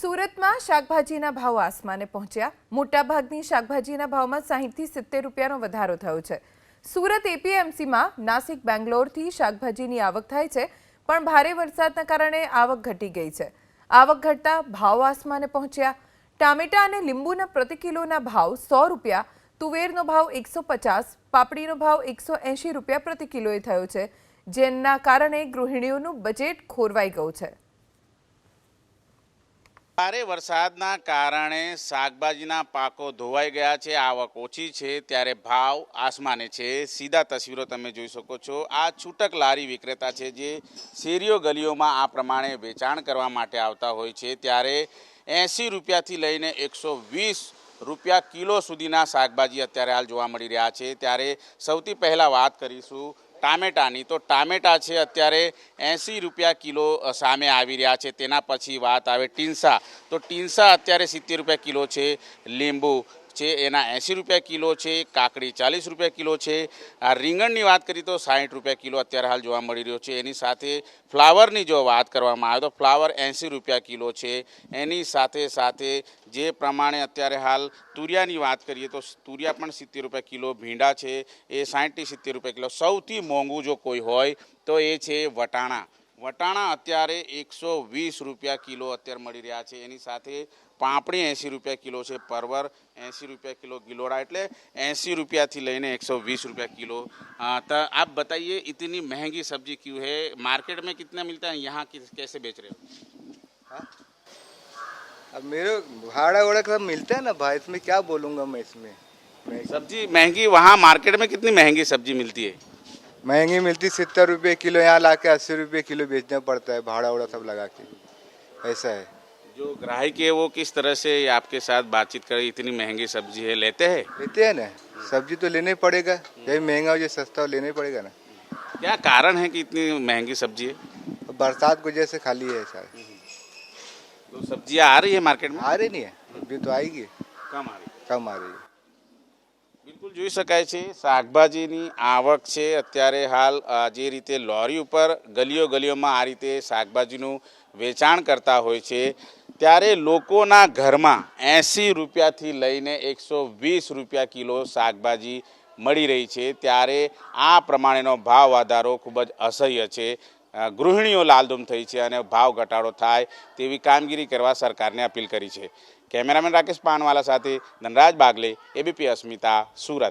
સુરતમાં શાકભાજીના ભાવ આસમાને પહોંચ્યા। મોટાભાગની શાકભાજીના ભાવમાં 60 થી 70 રૂપિયાનો વધારો થયો છે। સુરત એપીએમસીમાં નાસિક બેંગ્લોરથી શાકભાજીની આવક થાય છે, પણ ભારે વરસાદના કારણે આવક ઘટી ગઈ છે। આવક ઘટતા ભાવ આસમાને પહોંચ્યા। ટામેટા અને લીંબુના પ્રતિ કિલોના ભાવ 100 રૂપિયા, તુવેરનો ભાવ 150, પાપડીનો ભાવ 180 રૂપિયા પ્રતિ કિલોએ થયો છે, જેના કારણે ગૃહિણીઓનું બજેટ ખોરવાઈ ગયું છે। ભારે વરસાદના કારણે શાકભાજીના પાકો ધોવાઈ ગયા છે, આવક ઓછી છે, ત્યારે ભાવ આસમાને છે। સીધા તસવીરો તમે જોઈ શકો છો। આ છૂટક લારી વિક્રેતા છે જે શેરીઓ ગલીઓમાં આ પ્રમાણે વેચાણ કરવા માટે આવતા હોય છે, ત્યારે 80 રૂપિયાથી લઈને 120 રૂપિયા કિલો સુધીના શાકભાજી અત્યારે હાલ જોવા મળી રહ્યા છે। ત્યારે સૌથી પહેલાં વાત કરીશું ટામેટાની। તો ટામેટા છે અત્યારે 80 રૂપિયા કિલો સામે આવી રહ્યા છે। તેના પછી વાત આવે ટીંસા, તો ટીંસા અત્યારે 70 રૂપિયા કિલો છે। લીંબુ છે એના 80 રૂપિયા કિલો છે। કાકડી 40 રૂપિયા કિલો છે। આ રીંગણની વાત કરીએ તો 60 રૂપિયા કિલો અત્યારે હાલ જોવા મળી રહ્યો છે। એની સાથે ફ્લાવરની જો વાત કરવામાં આવે તો ફ્લાવર 80 રૂપિયા કિલો છે। એની સાથે સાથે જે પ્રમાણે અત્યારે હાલ તુરિયાની વાત કરીએ તો તુરિયા પણ 70 રૂપિયા કિલો, ભીંડા છે એ 60 થી 70 રૂપિયા કિલો। સૌથી મોંઘું જો કોઈ હોય તો એ છે વટાણા। વટાણા અત્યારે 120 રૂપિયા કિલો અત્યારે મળી રહ્યા છે। એની સાથે પાપડી 80 રૂપિયા કિલો છે, પરવર 80 રૂપિયા किलो, गिलोड़ा એટલે 80 रुपया थी लेने 120 रुपया किलो। तो आप बताइए इतनी महंगी सब्जी क्यों है? मार्केट में कितना मिलता है, यहाँ कैसे बेच रहे हो? हाँ? अब मेरे भाड़ा वड़ा सब मिलता है ना भाई, इसमें क्या बोलूँगा मैं इसमें। सब्जी महंगी, वहाँ मार्केट में कितनी महंगी सब्जी मिलती है? महंगी मिलती 70 रुपये किलो, यहाँ ला के 80 रुपये किलो बेचना पड़ता है, भाड़ा वड़ा सब लगा के। ऐसा है। जो ग्राहक है वो किस तरह से आपके साथ बातचीत करे, इतनी महंगी सब्जी है, लेते हैं? लेते हैं ना, सब्जी तो लेना ही पड़ेगा, जब महंगा हो जाए सस्ता हो लेना ही पड़ेगा ना। क्या कारण है कि इतनी महंगी सब्जी है? बरसात की वजह से खाली है सारी। तो सब्जियाँ आ रही है मार्केट में? आ रही नहीं है, अभी तो आएगी। कम आ रही है? कम आ रही है। બિલકુલ જોઈ શકાય છે શાકભાજીની આવક છે અત્યારે હાલ જે રીતે લોરી ઉપર ગલીઓ ગલીઓમાં આ રીતે શાકભાજીનું વેચાણ કરતા હોય છે, ત્યારે લોકોના ઘરમાં 80 રૂપિયાથી લઈને 120 રૂપિયા કિલો શાકભાજી મળી રહી છે, ત્યારે આ પ્રમાણેનો ભાવ વધારો ખૂબ જ અસહ્ય છે। ગૃહિણીઓ લાલધૂમ થઈ છે અને ભાવ ઘટાડો થાય તેવી કામગીરી કરવા સરકારને અપીલ કરી છે। કેમેરામેન રાકેશ પાનવાલા સાથે ધનરાજ બાગલે, એબીપી અસ્મિતા, સુરત।